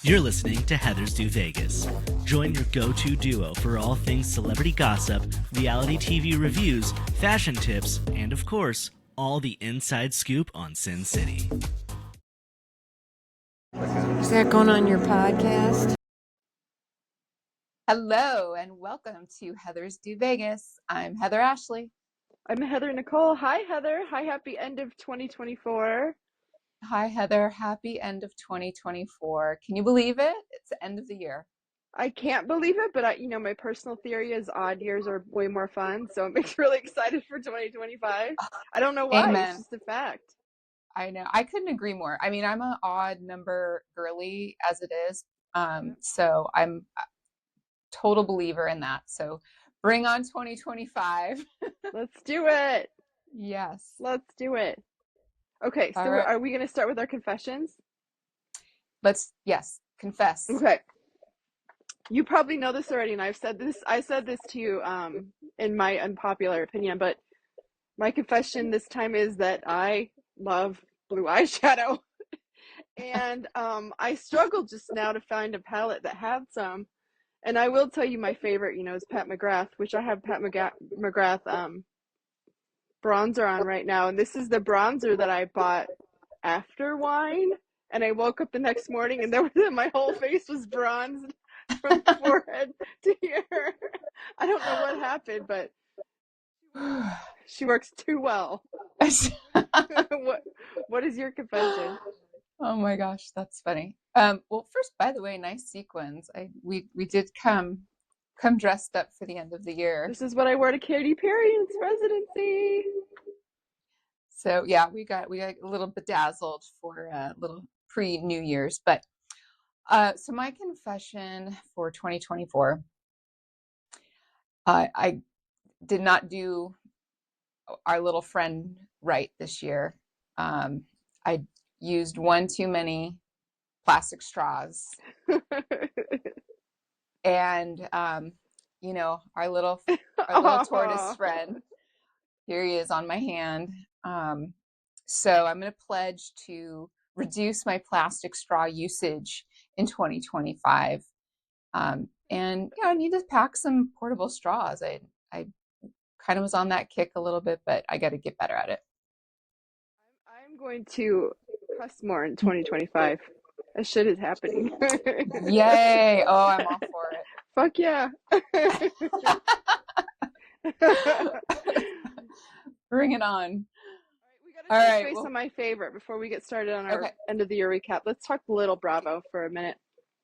You're listening to Heathers Deux Vegas. Join your go-to duo for all things celebrity gossip, reality TV reviews, fashion tips, and of course, all the inside scoop on Sin City. Is that going on your podcast? Hello and welcome to Heathers Deux Vegas. I'm Heather Ashley. I'm Heather Nicole. Hi, Heather. Hi, happy end of 2024. Hi, Heather. Happy end of 2024. Can you believe it? It's the end of the year. I can't believe it, but my personal theory is odd years are way more fun, so it makes me really excited for 2025. I don't know why. Amen. It's just a fact. I know. I couldn't agree more. I mean, I'm an odd number girly as it is, so I'm a total believer in that. So bring on 2025. Let's do it. Yes. Let's do it. Okay, so right. Are we going to start with our confessions? Yes, confess. Okay. You probably know this already, and I said this to you in my unpopular opinion, but my confession this time is that I love blue eyeshadow. And I struggled just now to find a palette that had some. And I will tell you my favorite, is Pat McGrath, which I have Pat McGrath bronzer on right now. And this is the bronzer that I bought after wine. And I woke up the next morning and my whole face was bronzed from forehead to here. I don't know what happened, but she works too well. What is your confession? Oh my gosh, that's funny. Well, first, by the way, nice sequins. We did come dressed up for the end of the year. This is what I wore to Katy Perry's residency. So yeah, we got a little bedazzled for a little pre-New Year's, but so my confession for 2024, I did not do our little friend right this year. I used one too many plastic straws. And our little tortoise friend, here he is on my hand. So I'm going to pledge to reduce my plastic straw usage in 2025. And I need to pack some portable straws. I kind of was on that kick a little bit, but I got to get better at it. I'm going to cuss more in 2025. That shit is happening. Yay. Oh, I'm all for it. Fuck yeah. Bring it on. All right, we got to touch base on my favorite before we get started on our end of the year recap. Let's talk Little Bravo for a minute.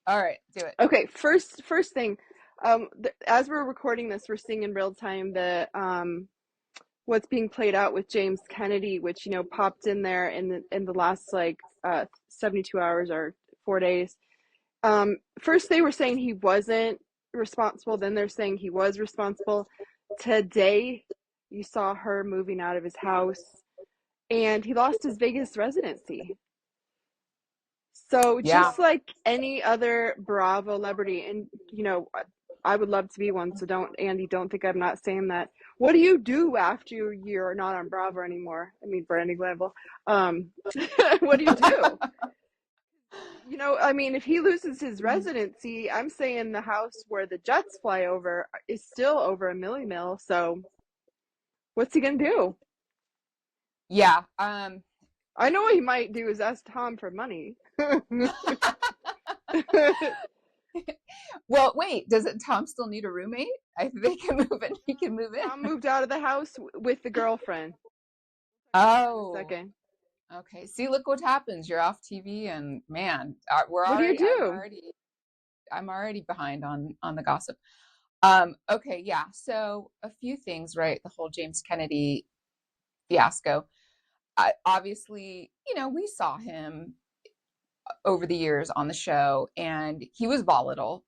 All right, do it. Okay, first thing, as we're recording this, we're seeing in real time the what's being played out with James Kennedy, which popped in there in the last 72 hours or 4 days. First they were saying he wasn't responsible, then they're saying he was responsible. Today you saw her moving out of his house, and he lost his Vegas residency. So just like any other Bravo celebrity, and I would love to be one, so don't think I'm not saying that. What do you do after you're not on Bravo anymore? I mean, Brandy Glanville. What do you do? If he loses his residency, I'm saying the house where the jets fly over is still over $1 million. So what's he gonna do? Yeah. I know what he might do is ask Tom for money. Well, wait, doesn't Tom still need a roommate? They can move in. He can move in. Tom moved out of the house with the girlfriend. Oh. Second. Okay. See, look what happens. You're off TV, and man, what do you do? I'm already behind on the gossip. Okay, yeah. So a few things, right? The whole James Kennedy fiasco. Obviously, we saw him over the years on the show, and he was volatile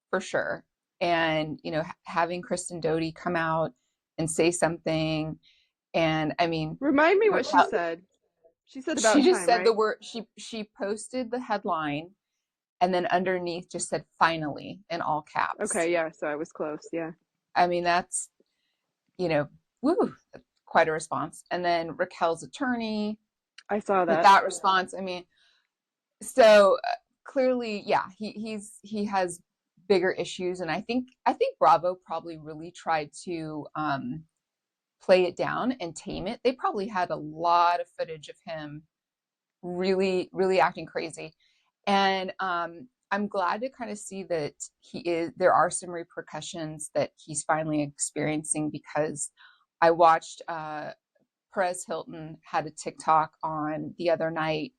for sure. And, having Kristen Doty come out and say something, and I mean, remind me what she said. She said about she just said right? the word. She posted the headline, and then underneath just said "finally" in all caps. Okay, yeah. So I was close. Yeah. I mean, that's quite a response. And then Raquel's attorney, I saw that response. I mean, so clearly, yeah, he has bigger issues, and I think Bravo probably really tried to play it down and tame it. They probably had a lot of footage of him really, really acting crazy. And I'm glad to kind of see that there are some repercussions that he's finally experiencing, because I watched Perez Hilton had a TikTok on the other night,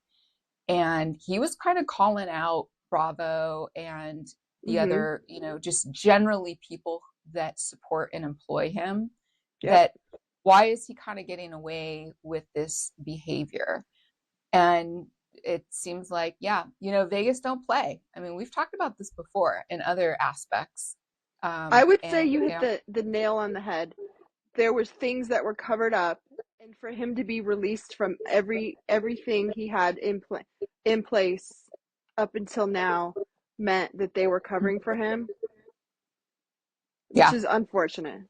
and he was kind of calling out Bravo and the Mm-hmm. other, just generally people that support and employ him, Yep. that why is he kind of getting away with this behavior? And it seems like, yeah, Vegas don't play. I mean, we've talked about this before in other aspects. I would say you hit Yeah. the nail on the head. There was things that were covered up, and for him to be released from everything he had in place up until now meant that they were covering for him, which Yeah. is unfortunate.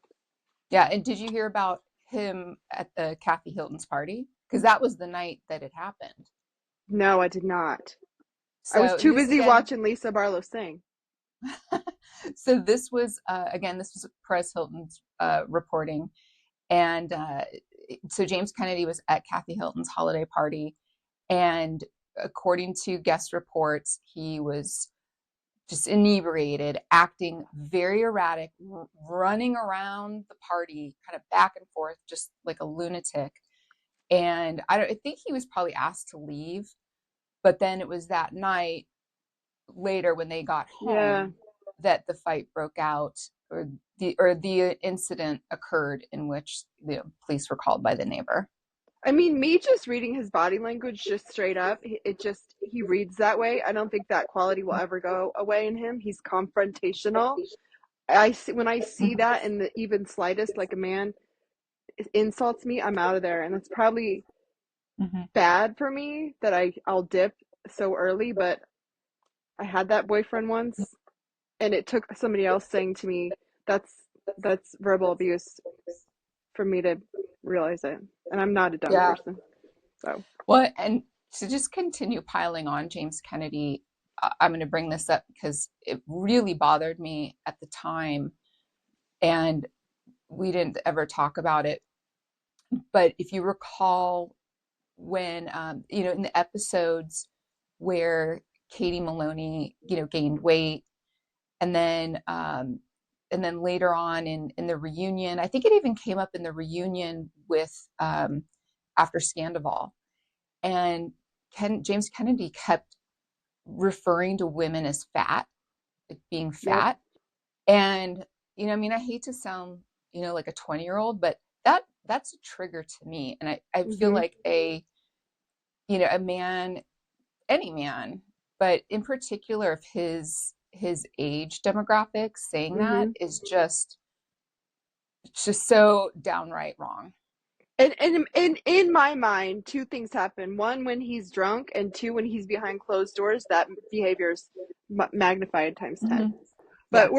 Yeah. And did you hear about him at the Kathy Hilton's party? Because that was the night that it happened. No, I did not. I was So, and too this busy again, watching Lisa Barlow sing. so this was, again, this was Perez Hilton's reporting. And so James Kennedy was at Kathy Hilton's holiday party. And according to guest reports, he was just inebriated, acting very erratic, running around the party, kind of back and forth, just like a lunatic. And I think he was probably asked to leave, but then it was that night later when they got home, Yeah. that the fight broke out, or the incident occurred in which the police were called by the neighbor. I mean, me just reading his body language just straight up, he reads that way. I don't think that quality will ever go away in him. He's confrontational. When I see that in the even slightest, like a man insults me, I'm out of there. And it's probably Mm-hmm. bad for me that I'll dip so early, but I had that boyfriend once, and it took somebody else saying to me, that's verbal abuse for me to realize it. And I'm not a dumb Yeah. person. So, Well, and to just continue piling on James Kennedy, I'm going to bring this up because it really bothered me at the time, and we didn't ever talk about it. But if you recall, when in the episodes where Katie Maloney gained weight, and then later on in the reunion, I think it even came up in the reunion with after Scandoval, and James Kennedy kept referring to women as fat, like being yep. fat. And I mean, I hate to sound like a 20-year-old, but that's a trigger to me. And I feel Mm-hmm. like a man, any man, but in particular of his age demographic, saying that Mm-hmm. is just so downright wrong. And in my mind, two things happen. One, when he's drunk, and two, when he's behind closed doors, that behavior is magnified times 10. Mm-hmm. Yeah. But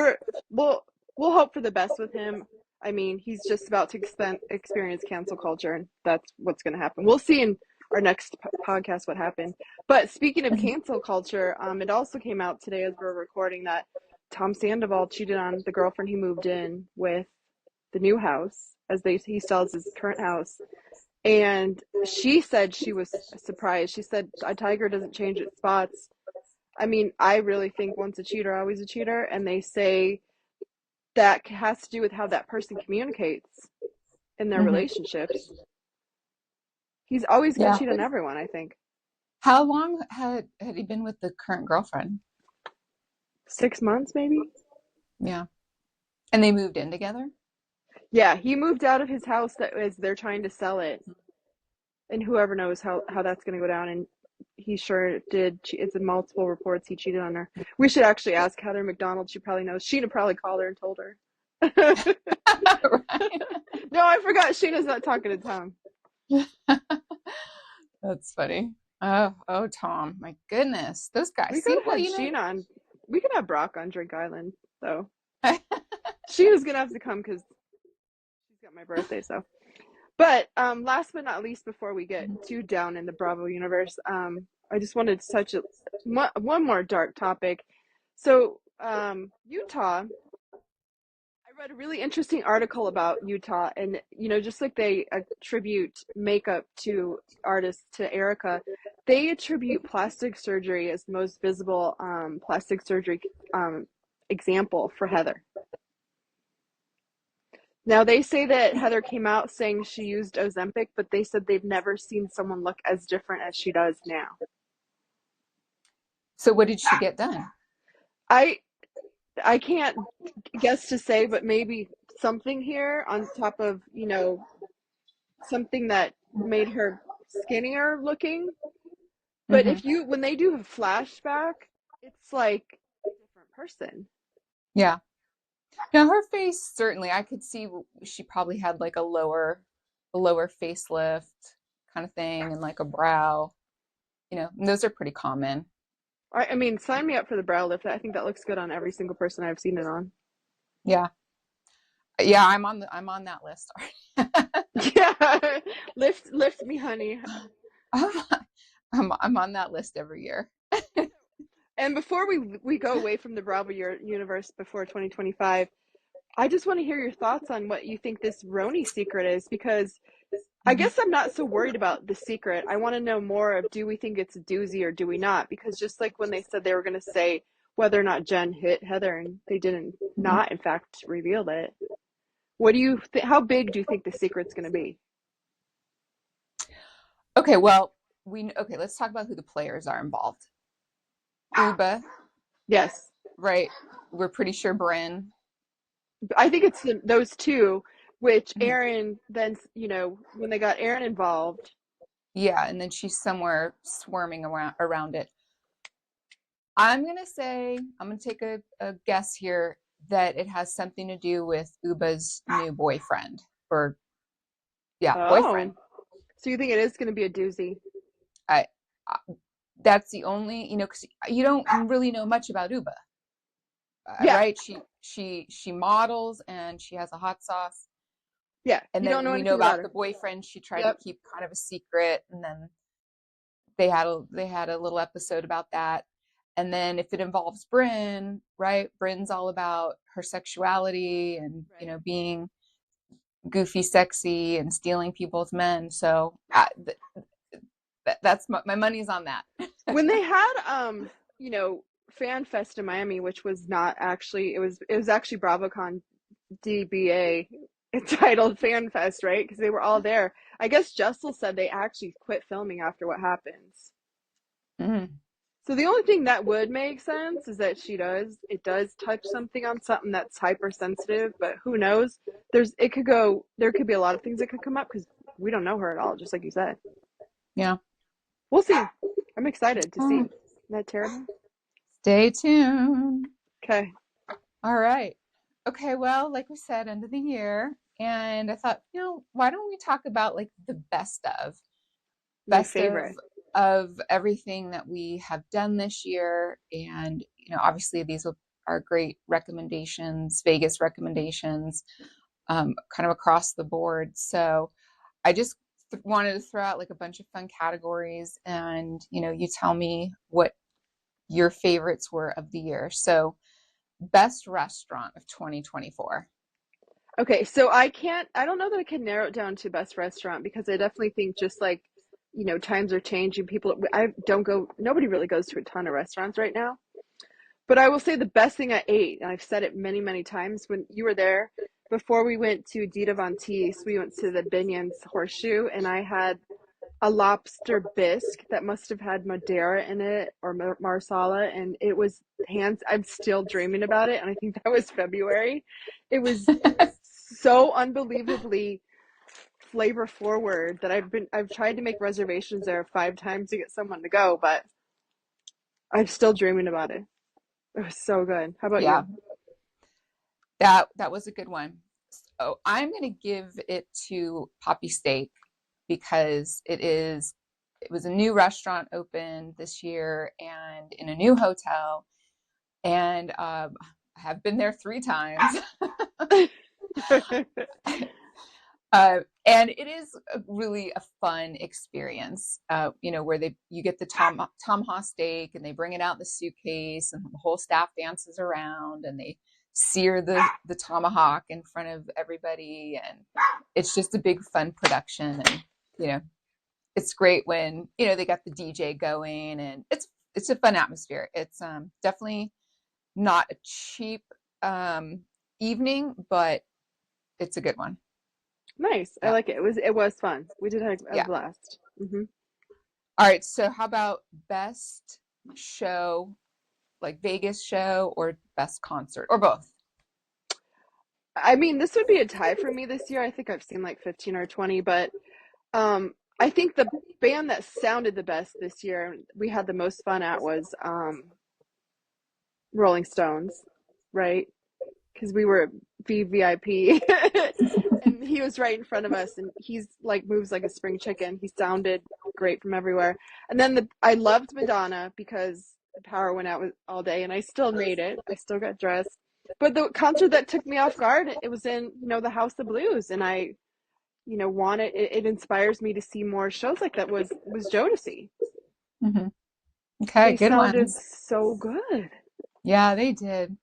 we'll hope for the best with him. I mean, he's just about to experience cancel culture, and that's what's going to happen. We'll see in our next podcast what happened. But speaking of cancel culture, it also came out today as we're recording that Tom Sandoval cheated on the girlfriend he moved in with the new house, as he sells his current house. And she said she was surprised. She said a tiger doesn't change its spots. I mean, I really think once a cheater, always a cheater. And they say that has to do with how that person communicates in their Mm-hmm. relationships. He's always going to Yeah. cheat on everyone, I think. How long had he been with the current girlfriend? 6 months, maybe? Yeah. And they moved in together? Yeah, he moved out of his house as they're trying to sell it. And whoever knows how that's going to go down. And he sure did. It's in multiple reports he cheated on her. We should actually ask Heather McDonald. She probably knows. Sheena probably called her and told her. Right. No, I forgot. Sheena's not talking to Tom. That's funny. Oh, Tom, my goodness, those guys. We See, could have had Sheena on. We could have Brock on Drink Island, though. Sheena's gonna have to come because she's got my birthday. So, but last but not least, before we get too down in the Bravo universe, I just wanted to one more dark topic. So, Utah, I read a really interesting article about Utah, and just like they attribute makeup to artists to Erica, they attribute plastic surgery as the most visible plastic surgery example for Heather. Now they say that Heather came out saying she used Ozempic, but they said they've never seen someone look as different as she does now. So what did she get done? I can't guess to say, but maybe something here on top of, something that made her skinnier looking. But when they do a flashback, it's like a different person. Yeah. Now her face, certainly, I could see she probably had like a lower facelift kind of thing and like a brow. And those are pretty common. I mean, sign me up for the brow lift. I think that looks good on every single person I've seen it on. Yeah. Yeah, I'm on that list. Yeah. Lift me, honey. I'm on that list every year. And before we go away from the Bravo universe before 2025, I just want to hear your thoughts on what you think this RHONY secret is, because I guess I'm not so worried about the secret. I want to know more of, do we think it's a doozy or do we not? Because just like when they said they were going to say whether or not Jen hit Heather, and they didn't not in fact revealed it. What do you how big do you think the secret's going to be? Okay, well, let's talk about who the players are involved. Uba. Yes. Right. We're pretty sure Brynn. I think it's those two, which Aaron then, when they got Aaron involved. Yeah, and then she's somewhere swarming around it. I'm going to take a guess here that it has something to do with Uba's new boyfriend. Boyfriend. So you think it is going to be a doozy? That's the only, because you don't really know much about Uba. Yeah. Right? She models and she has a hot sauce. Yeah. And then we know about the boyfriend she tried to keep kind of a secret, and then they had a little episode about that. And then if it involves Brynn, right? Brynn's all about her sexuality and being goofy, sexy, and stealing people's men. So that's my money's on that. When they had Fan Fest in Miami, which was not actually, it was actually BravoCon DBA entitled Fan Fest, right? Because they were all there. I guess Jessel said they actually quit filming after what happens. So the only thing that would make sense is that it does touch something on something that's hypersensitive, but who knows? There could be a lot of things that could come up because we don't know her at all, just like you said. Yeah. We'll see. I'm excited to see. Isn't that terrible? Stay tuned. Okay. All right. Okay, well, like we said, end of the year. And I thought, why don't we talk about like the best of everything that we have done this year. And, obviously these are great recommendations, Vegas recommendations, kind of across the board. So I just wanted to throw out like a bunch of fun categories, and, you tell me what your favorites were of the year. So best restaurant of 2024. Okay, so I don't know that I can narrow it down to best restaurant, because I definitely think just like, times are changing. Nobody really goes to a ton of restaurants right now. But I will say the best thing I ate, and I've said it many, many times, when you were there, before we went to Dita Von Teese, we went to the Binion's Horseshoe, and I had a lobster bisque that must have had Madeira in it, or Marsala, and it was I'm still dreaming about it, and I think that was February. It was so unbelievably flavor forward that I've tried to make reservations there 5 times to get someone to go, but I'm still dreaming about it. It was so good. How about you? That was a good one. So I'm going to give it to Poppy Steak, because it was a new restaurant opened this year and in a new hotel, and I have been there 3 times. And it is really a fun experience, where you get the tomahawk steak and they bring it out in the suitcase and the whole staff dances around and they sear the tomahawk in front of everybody. And it's just a big fun production. And, it's great when, they got the DJ going and it's a fun atmosphere. It's definitely not a cheap evening, but it's a good one. Nice. I like it. It was fun. We did have a blast. Mm-hmm. All right. So how about best show, like Vegas show, or best concert, or both? I mean, this would be a tie for me this year. I think I've seen like 15 or 20, but I think the band that sounded the best this year, we had the most fun at, was Rolling Stones, right? Because we were VVIP and he was right in front of us and he's like moves like a spring chicken. He sounded great from everywhere. And then I loved Madonna because the power went out all day and I still made it. I still got dressed. But the concert that took me off guard, it was in, the House of Blues, and I, it inspires me to see more shows like that, was Jodeci. Mm-hmm. Okay, they good sounded ones. so good. Yeah, they did.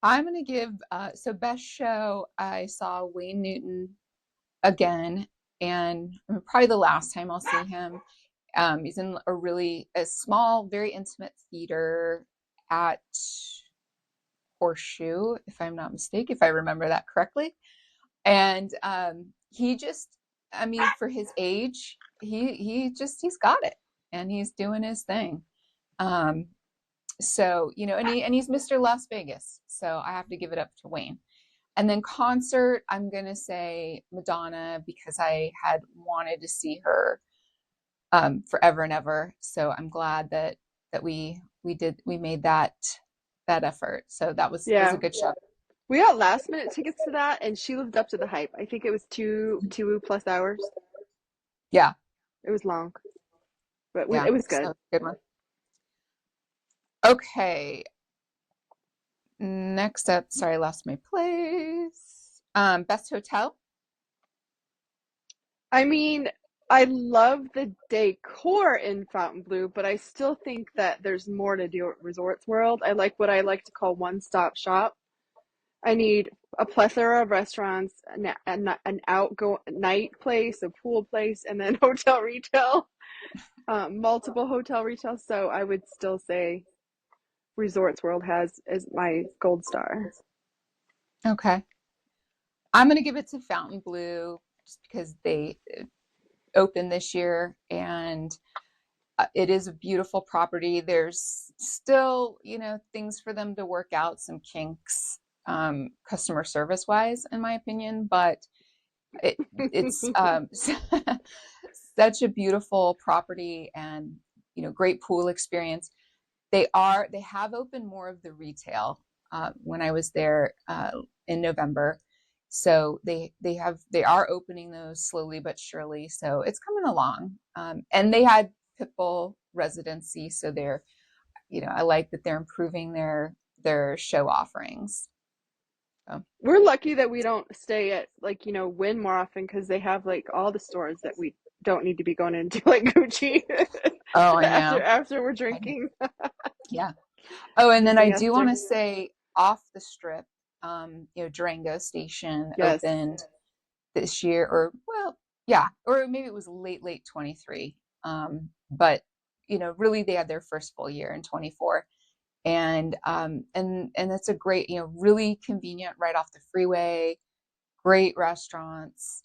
I'm going to give, so best show, I saw Wayne Newton again, and probably the last time I'll see him. He's in a small, very intimate theater at Horseshoe, if I'm not mistaken, if I remember that correctly. And he just, for his age, he's got it, and he's doing his thing. So, and he's Mr. Las Vegas. So I have to give it up to Wayne. And then concert, I'm going to say Madonna, because I had wanted to see her forever and ever. So I'm glad that we made that effort. So that was a good show. We got last minute tickets to that and she lived up to the hype. I think it was 2+ hours. Yeah. It was long, but it was good. So good one. Okay. Next up, sorry, I lost my place. Best hotel. I mean, I love the decor in Fontainebleau, but I still think that there's more to do at Resorts World. I like what I like to call one-stop shop. I need a plethora of restaurants, an outgo night place, a pool place, and then hotel retail, multiple hotel retail. So I would still say Resorts World is my gold star. Okay. I'm going to give it to Fontainebleau just because they opened this year, and it is a beautiful property. There's still, things for them to work out, some kinks, customer service wise, in my opinion, but it's such a beautiful property and, great pool experience. They have opened more of the retail when I was there in November. So they are opening those slowly but surely. So it's coming along. And they had Pitbull residency. So they're, I like that they're improving their show offerings. So. We're lucky that we don't stay at Wynn more often, because they have all the stores that we don't need to be going into, like Gucci. Oh, I know. After we're drinking. Yeah. Oh, and then I do want to say, off the strip, Durango Station opened this year, or maybe it was late 23. But really they had their first full year in 24. And it's a great, really convenient, right off the freeway, great restaurants.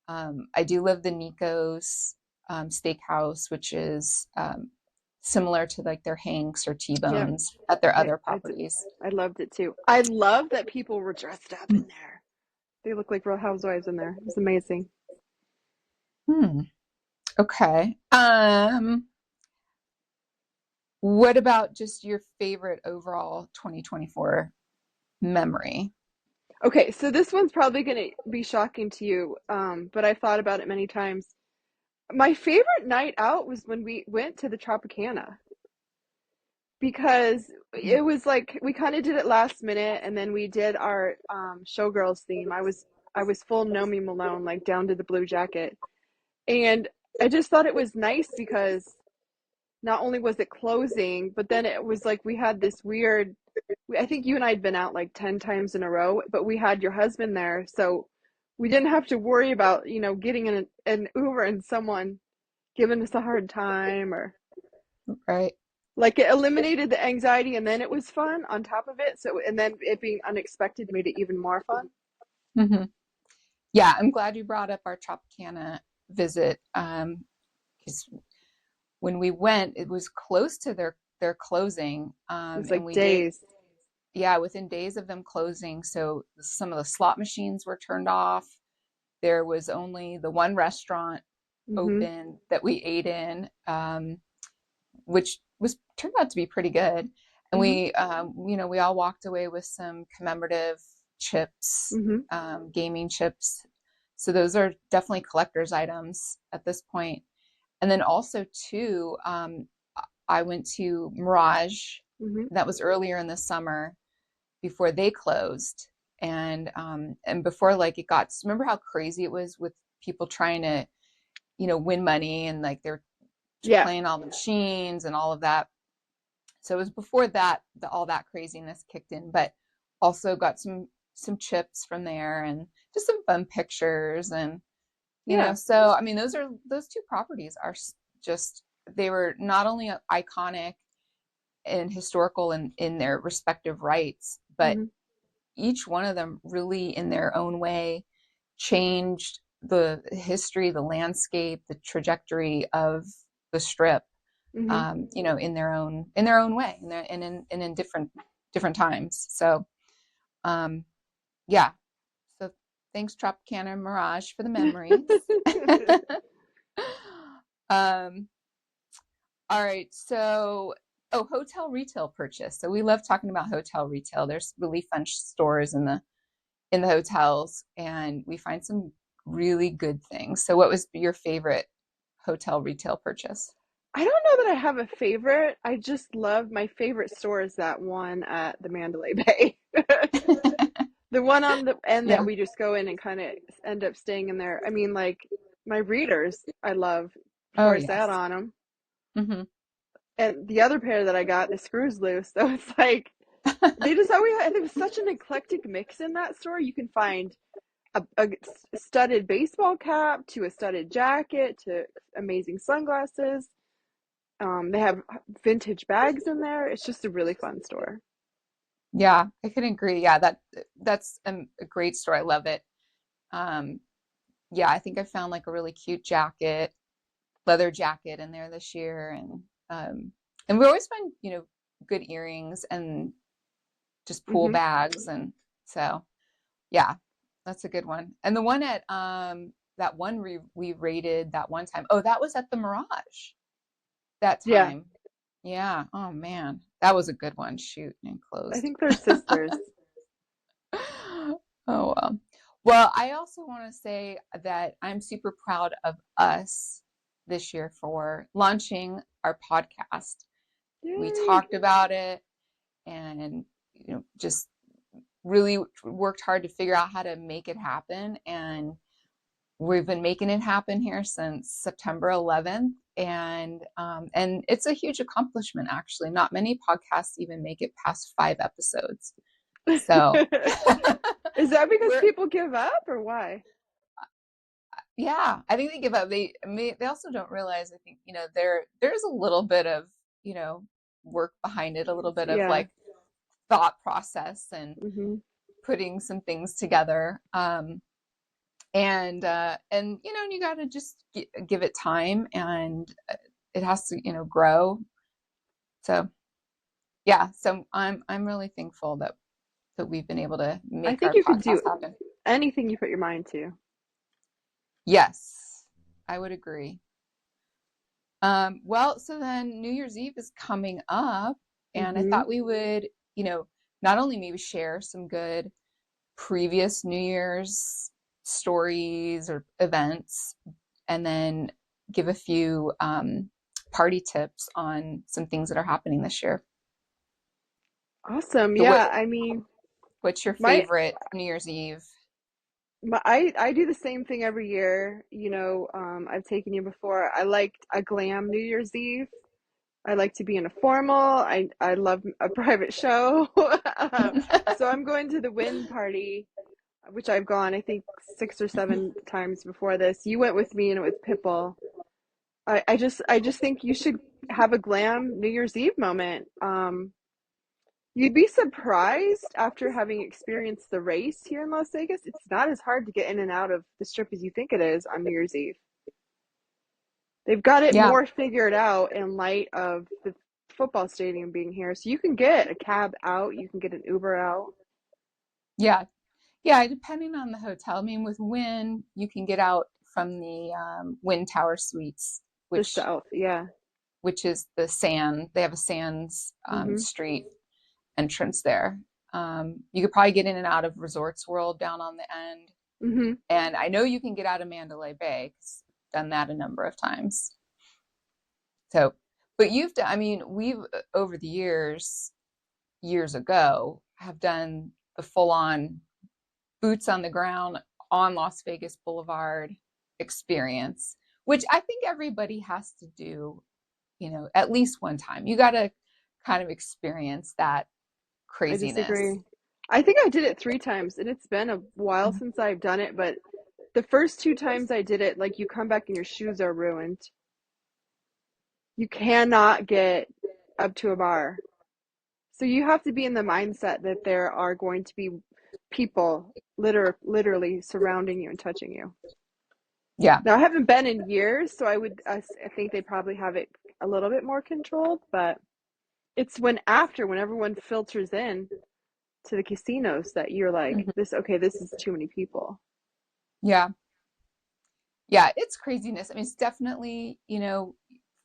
I do love the Nico's Steakhouse, which is similar to their Hanks or T-Bones at their other properties. I loved it too. I love that people were dressed up in there. They look like Real Housewives in there. It was amazing. Okay. What about just your favorite overall 2024 memory? Okay, so this one's probably going to be shocking to you, but I thought about it many times. My favorite night out was when we went to the Tropicana, because it was we kind of did it last minute, and then we did our showgirls theme. I was I was full Nomi Malone, like down to the blue jacket. And I just thought it was nice because not only was it closing, but then it was like we had this weird, I think you and I had been out like 10 times in a row, but we had your husband there. So we didn't have to worry about, getting in an Uber and someone giving us a hard time, or Right. like it eliminated the anxiety, and then it was fun on top of it. So, and then it being unexpected made it even more fun. Mm-hmm. Yeah, I'm glad you brought up our Tropicana visit, because when we went, it was close to their closing, It was and like we days. within days of them closing. So some of the slot machines were turned off. There was only the one restaurant open that we ate in, which turned out to be pretty good. And we all walked away with some commemorative chips, gaming chips. So those are definitely collector's items at this point. And then also too, I went to Mirage. That was earlier in the summer before they closed. And before, like, it got, remember how crazy it was with people trying to, win money, and like they're playing all the machines and all of that. So it was before that, all that craziness kicked in, but also got some chips from there and just some fun pictures. And, you know, so, I mean, those two properties are just, they were not only iconic and historical in their respective rights, but each one of them really in their own way changed the history, the landscape, the trajectory of the Strip, in their own way, and in different times. So, so thanks Tropicana and Mirage for the memories. All right, so hotel retail purchase. So we love talking about hotel retail. There's really fun stores in the hotels, and we find some really good things. So what was your favorite hotel retail purchase? I don't know that I have a favorite. I just love, my favorite store is that one at the Mandalay Bay. The one on the end that we just go in and kind of end up staying in there. I mean, like, my readers, I love before I sat on them. And the other pair that I got, the screws loose. So it's like, they just always, and there was such an eclectic mix in that store. You can find a studded baseball cap to a studded jacket to amazing sunglasses. They have vintage bags in there. It's just a really fun store. Yeah, I can agree. Yeah, that's a great store. I love it. Yeah, I think I found like a really cute leather jacket in there this year, and we always find, good earrings and just pool bags, and so yeah, that's a good one. And the one at that one we rated that one time. Oh, that was at the Mirage that time. Yeah. Oh man, that was a good one. Shoot, and closed. I think they're sisters. Oh well. Well, I also want to say that I'm super proud of us this year for launching our podcast. Yay. We talked about it, and just really worked hard to figure out how to make it happen, and we've been making it happen here since September 11th, and it's a huge accomplishment. Actually, not many podcasts even make it past 5 episodes. So is that because people give up, or why? Yeah, I think they give up. They also don't realize, I think, there's a little bit of, work behind it, a little bit of like thought process and putting some things together. And you got to just give it time, and it has to, grow. So yeah, so I'm really thankful that we've been able to make our podcast happen. Anything you put your mind to. Yes, I would agree. Well, so then New Year's Eve is coming up, and I thought we would, not only maybe share some good previous New Year's stories or events, and then give a few party tips on some things that are happening this year. Awesome. So yeah, I mean, what's your favorite New Year's Eve? I do the same thing every year. I've taken you before. I liked a glam New Year's Eve. I like to be in a formal. I love a private show. So I'm going to the Wynn party, which I've gone, I think, 6 or 7 times before this. You went with me and it was Pitbull. I just think you should have a glam New Year's Eve moment. You'd be surprised after having experienced the race here in Las Vegas. It's not as hard to get in and out of the strip as you think it is on New Year's Eve. They've got it Yeah. more figured out in light of the football stadium being here. So you can get a cab out, you can get an Uber out. Yeah. Yeah. Depending on the hotel. I mean, with Wynn, you can get out from the Wynn Tower Suites, The which south, yeah. is the sand. They have a sands Mm-hmm. street entrance there. You could probably get in and out of Resorts World down on the end. Mm-hmm. And I know you can get out of Mandalay Bay, 'cause I've done that a number of times. So, but we've over the years ago, have done the full-on boots on the ground on Las Vegas Boulevard experience, which I think everybody has to do, at least one time. You got to kind of experience that I craziness. disagree. I think I did it 3 times, and it's been a while since I've done it, but the first 2 times I did it, like, you come back and your shoes are ruined. You cannot get up to a bar. So you have to be in the mindset that there are going to be people literally surrounding you and touching you. Yeah. Now, I haven't been in years, so I think they probably have it a little bit more controlled, but it's when everyone filters in to the casinos that you're like, Mhm. this is too many people. Yeah. Yeah. It's craziness. I mean, it's definitely,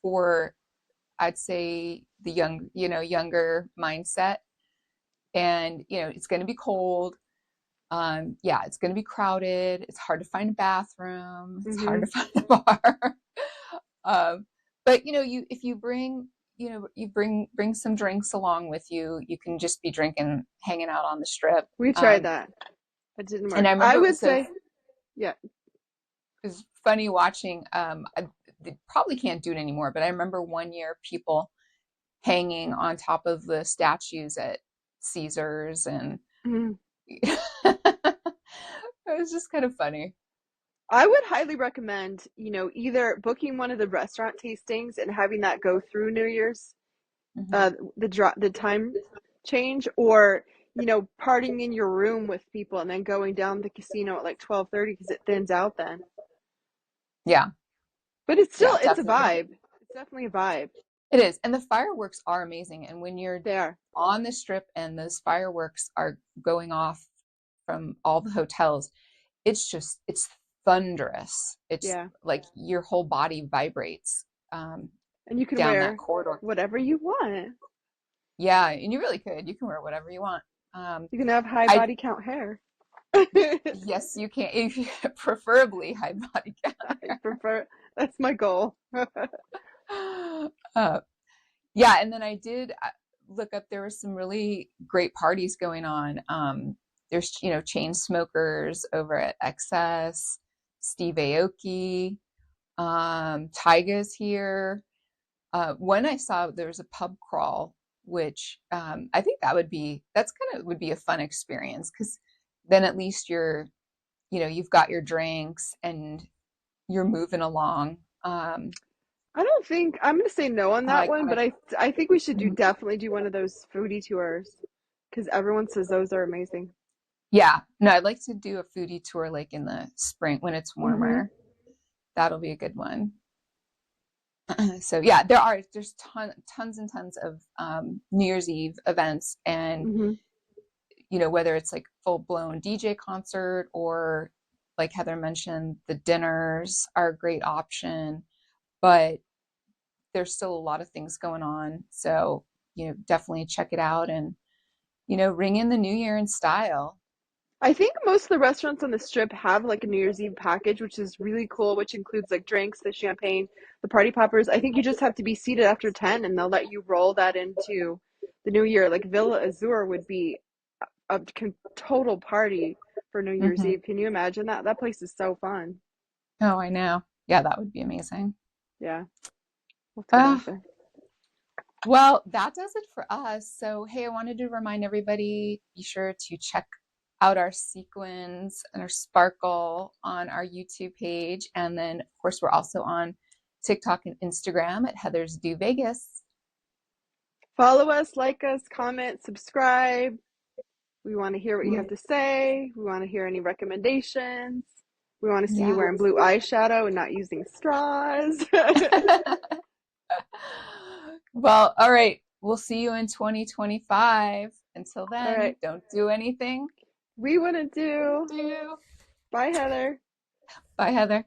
for, I'd say, the younger mindset. And, it's going to be cold. Yeah, it's going to be crowded. It's hard to find a bathroom. It's hard to find a bar. But if you bring, you bring some drinks along with you, you can just be drinking, hanging out on the strip. We tried that. It didn't work. And I remember would say, yeah. It was funny watching. They probably can't do it anymore, but I remember one year people hanging on top of the statues at Caesars, and it was just kind of funny. I would highly recommend, either booking one of the restaurant tastings and having that go through New Year's, the time change, or partying in your room with people and then going down the casino at like 12:30 because it thins out then. Yeah, but it's still Yeah, it's a vibe. It's definitely a vibe. It is, and the fireworks are amazing. And when you're There, on the strip and those fireworks are going off from all the hotels, it's thunderous. It's like your whole body vibrates. And you can down wear that corridor whatever you want. Yeah, and you really could. You can wear whatever you want. You can have high body count hair. Yes, you can. Preferably high body count hair. That's my goal. Yeah, and then I did look up. There were some really great parties going on. There's chain smokers over at XS, Steve Aoki, Tyga's here. One I saw, there was a pub crawl, which I think would be a fun experience, because then at least you've got your drinks and you're moving along. I don't think I'm going to say no on that one, but I think we should definitely do one of those foodie tours, because everyone says those are amazing. Yeah, no, I'd like to do a foodie tour like in the spring when it's warmer. That'll be a good one. So yeah, there's tons and tons of New Year's Eve events, and whether it's like full blown DJ concert, or like Heather mentioned, the dinners are a great option, but there's still a lot of things going on. So, definitely check it out and, ring in the new year in style. I think most of the restaurants on the strip have like a New Year's Eve package, which is really cool, which includes like drinks, the champagne, the party poppers. I think you just have to be seated after 10 and they'll let you roll that into the new year. Like Villa Azur would be a total party for New Year's Mhm. Eve. Can you imagine that? That place is so fun. Oh, I know. Yeah, that would be amazing. Yeah, we'll have to go Ah, back there. well, that does it for us. So, hey, I wanted to remind everybody, be sure to check out our sequins and our sparkle on our YouTube page. And then, of course, we're also on TikTok and Instagram at Heathers Deux Vegas. Follow us, like us, comment, subscribe. We want to hear what you have to say. We want to hear any recommendations. We want to see you Yeah. wearing blue eyeshadow and not using straws. Well, all right. We'll see you in 2025. Until All then, right. don't do anything. We wouldn't do. Bye, Heather. Bye, Heather.